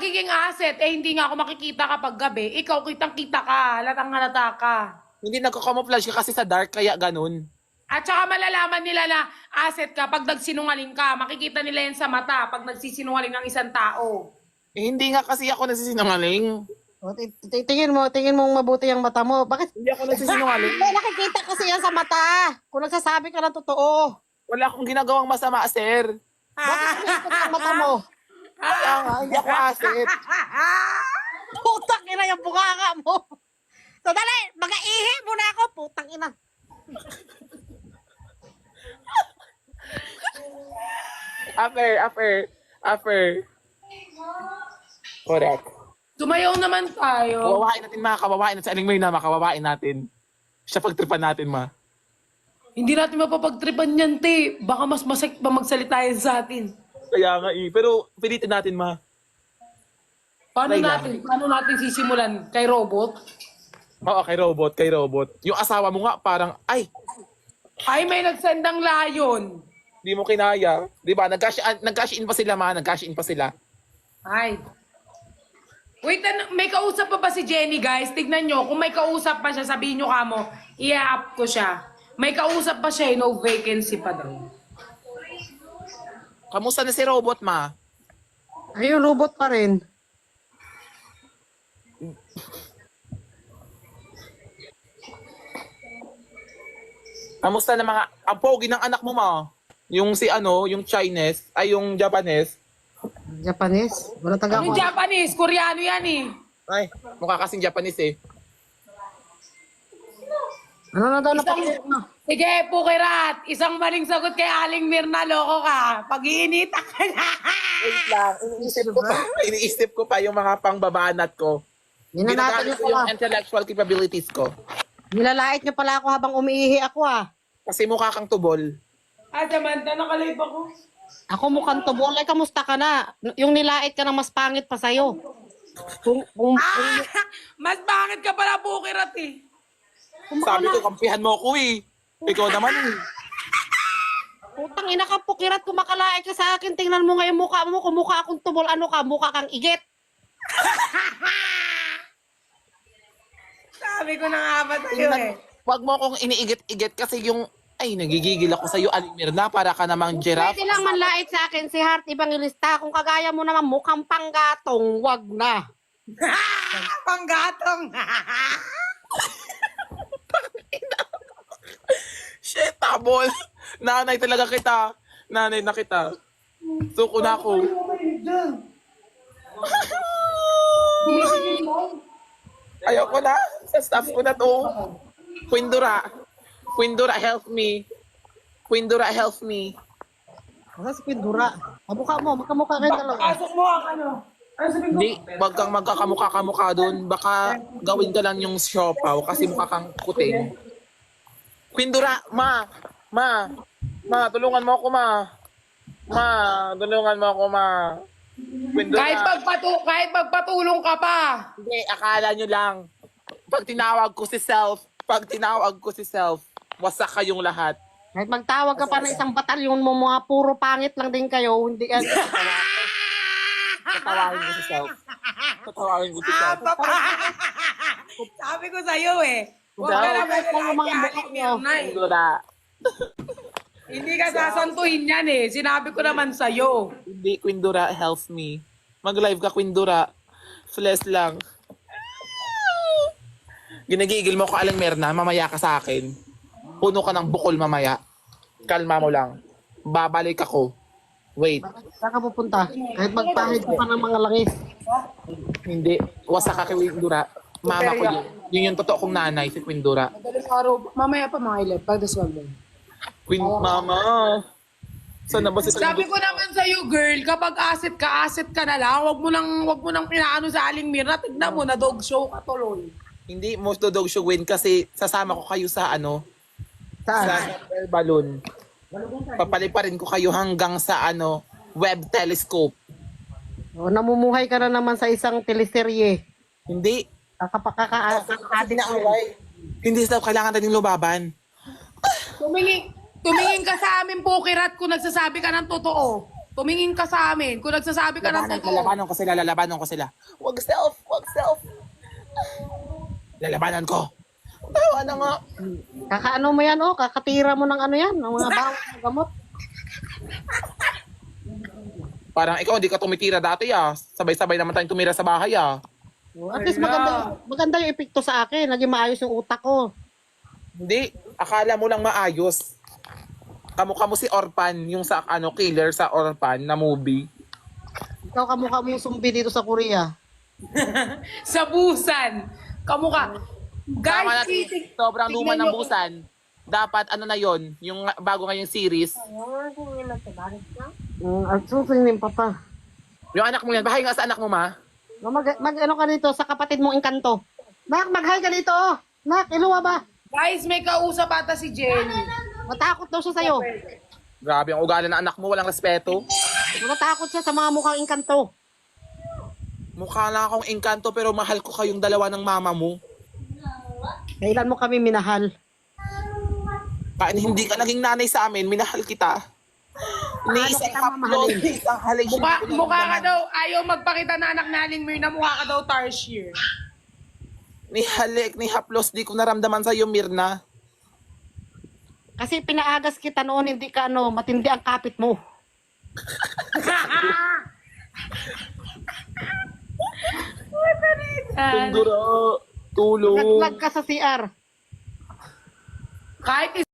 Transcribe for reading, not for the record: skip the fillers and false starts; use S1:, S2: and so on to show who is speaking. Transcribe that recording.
S1: magiging asset? Eh, hindi nga ako makikita kapag gabi. Ikaw, kitang-kita ka. Halatang-halata ka.
S2: Hindi nagko-camouflage ka kasi sa dark, kaya ganun.
S1: At saka malalaman nila na asset ka pag nagsinungaling ka. Makikita nila yan sa mata pag nagsisinungaling ang isang tao.
S2: Eh, hindi nga kasi ako nagsisinungaling.
S3: O, tingin mo mabuti ang mata mo. Bakit?
S2: Hindi ako nagsisinungaling.
S3: Hindi, nakikita kasi yan sa mata. Kung nagsasabi ka ng totoo.
S2: Wala akong ginagawang masama, sir.
S3: Bakit nakikita ang mata mo?
S2: Kaya nga, hindi ako asset.
S3: Putang ina yung bunganga mo. So, dali, mag-aihi muna ako. Putang ina.
S2: After. Correct.
S1: Sumayaw naman tayo.
S2: Kawawain natin, mga kawawain natin. Sa aling may na, makawawain natin. Siya pagtripan natin, ma.
S1: Hindi natin mapapagtripan yan, te. Baka mas masakit pa magsalita yan sa atin.
S2: Kaya nga eh. Pero pilitin natin, ma.
S1: Paano
S2: Try
S1: natin? Paano natin sisimulan? Kay robot?
S2: Oo, kay robot. Yung asawa mo nga, parang, ay,
S1: Ay, may nagsendang layon.
S2: di mo kinaya. Di ba? Nag-cash in pa sila, ma. Nag-cash in pa sila.
S1: Ay. Wait, may kausap pa ba si Jenny, guys? Tignan nyo. Kung may kausap pa siya, sabihin nyo kamo, i-up ko siya. May kausap pa siya, no vacancy pa daw.
S2: Kamusta na si robot, ma?
S3: Ayun, robot pa rin.
S2: Kamusta na mga, ang pogi ng anak mo, ma? Yung si yung Chinese, ay yung Japanese.
S3: Japanese? Wala taga
S1: Anong
S3: ko.
S1: Japanese? Koreano yan eh.
S2: Ay, mukha kasing Japanese eh.
S3: Ano na daw napakita mo?
S1: Sige, Pukirat. Isang maling sagot kay Aling Mirna. Loko ka. Pag-iinita ka na.
S2: Wait lang, iniisip ko pa yung mga pangbabanat ko.
S3: Ninanatan
S2: Ginagamit
S3: niyo
S2: ko yung
S3: pala.
S2: intellectual capabilities ko.
S3: Nilalait niyo pala ako habang umiihi ako ah.
S2: Kasi mukha kang tubol.
S1: Samantha, nakalive ako.
S3: Ako mukhang tubol. Ay, kamusta ka na? Yung nilait ka na mas pangit pa sa'yo. Kung
S1: Mas bakit ka pala, Pukirat eh?
S2: Sabi ko, kampihan mo ako eh. Ikaw naman eh.
S3: putang ina ka, Pukirat, kumakalait ka sa akin. Tingnan mo ngayon mukha mo. Kung mukha akong tubol, ano ka? Mukha kang igit.
S1: Sabi ko na nga ba tayo eh.
S2: Huwag mo akong iniigit-igit kasi yung, ay, nagigigil ako sa'yo, Aling Mirna, para ka namang giraffe.
S3: Pwede lang manlait sa akin si Heart Evangelista. Kung kagaya mo naman mukhang panggatong, wag na.
S1: Panggatong.
S2: Shit, tabol. Nanay talaga kita. Nanay na kita. Suko na ako. Ayoko na. Sa staff ko na to. Quindura, help me. Quindura, help me.
S3: Kasi si Pindura. Mukha mo, magkamukha kayo dalawa.
S1: Pasok mo ang ano. Ano sabihin ko?
S2: Hindi, wag kang magkakamukha-kamukha doon. Baka gawin ka lang yung siopaw kasi mukha kang kuting. Quindura, ma, tulungan mo ako, ma. Ma, tulungan mo ako, ma. Quindura.
S1: Kahit magpatulong ka pa.
S2: Hindi, akala nyo lang. Pag tinawag ko si self, wasak kayong lahat.
S3: Kahit magtawag ka pa ng isang batalyon mo, mga puro pangit lang din kayo. Hindi ka...
S2: Tatawagin ko si self.
S1: Sabi ko sa'yo eh. Huwag
S2: Daw.
S1: ka na
S3: Mga mukha nyo.
S2: Quindura.
S1: Hindi ka sasantuhin yan eh. Sinabi ko naman sa'yo.
S2: Hindi, Quindura, help me. Mag-live ka, Quindura. Flesh lang. Ginagigil mo ko, Aling Mirna, mamaya ka sa akin. Puno ka ng bukol mamaya. Kalma mo lang. Babalik ako. Wait,
S3: Saan ka pupunta? Kahit magpahid ka pa ng mga langis.
S2: hindi. Wasak ka kay Quindura. Mama ko yun. Yun yung totoo kong nanay, si Quindura.
S1: Madaling araw. Mamaya pa mga 11. Pagdaswag mo.
S2: Mama. Sana ba si
S1: Sabi ko naman sa'yo, girl, kapag asset ka na lang. Wag mo nang pinaano sa Aling Mirna. Tignan mo na dog show ka tuloy.
S2: Hindi, most dog show win kasi sasama ko kayo sa
S3: Saan?
S2: sa air balloon. Papaliparin ko kayo hanggang sa web telescope.
S3: O, namumuhay ka na naman sa isang teleserye.
S2: Hindi.
S3: Kakaka-addict mo.
S2: Hindi daw kailangan natin lubaban.
S1: Tumingin ka sa amin, Pukirat, kung nagsasabi ka ng totoo. Tumingin ka sa amin. Kung nagsasabi ka ng totoo.
S2: Lalabanan ko sila. Wag self. Lalabanan ko. Tawa na nga.
S3: Kakaano mo yan, oh. Kakatira mo ng ano yan. Ng mga bawang na gamot.
S2: Parang ikaw, di ka tumitira dati ah. Sabay-sabay naman tayong tumira sa bahay ah.
S3: At least maganda yung epekto sa akin. Naging maayos yung utak ko.
S2: Hindi, akala mo lang maayos. Kamukha mo si Orpan, yung sa killer sa Orpan na movie.
S3: Ikaw kamukha mo yung sumbi dito sa Korea.
S1: Sa busan. Kamukha.
S2: Tama na,
S1: Guys,
S2: sobrang luma
S1: tignan
S2: ng
S1: nyo.
S2: busan. Dapat ano na yon, yung bago ngayong series.
S3: At susinin pa pa.
S2: Yung anak mo yan, bahay nga sa anak mo ma.
S3: Ano ka dito sa kapatid mong engkanto. Nak, mag-hi ka dito, oh. Nak, iluwa ba?
S1: Guys, may kausap ata si Jenny.
S3: Matakot daw siya sa'yo.
S2: Grabe ang ugali ng anak mo, walang respeto.
S3: Matakot siya sa mga mukhang engkanto.
S2: Mukha lang akong engkanto pero mahal ko kayong dalawa ng mama mo.
S3: Kailan mo kami minahal?
S2: Kahit hindi ka naging nanay sa amin, minahal kita. Ni
S3: Paano
S2: isang
S3: kita
S2: upload,
S3: mamahalin?
S2: ni isang halation.
S1: Mukha ka daw, ayaw magpakita na anak na Aling Mirna, mukha ka daw Tarsier.
S2: Ni halik, ni haplos, di ko naramdaman sa'yo, Mirna.
S3: Kasi pinaagas kita noon, hindi ka matindi ang kapit mo.
S2: Tundura, tulong.
S3: Naglag ka sa CR.
S1: Kahit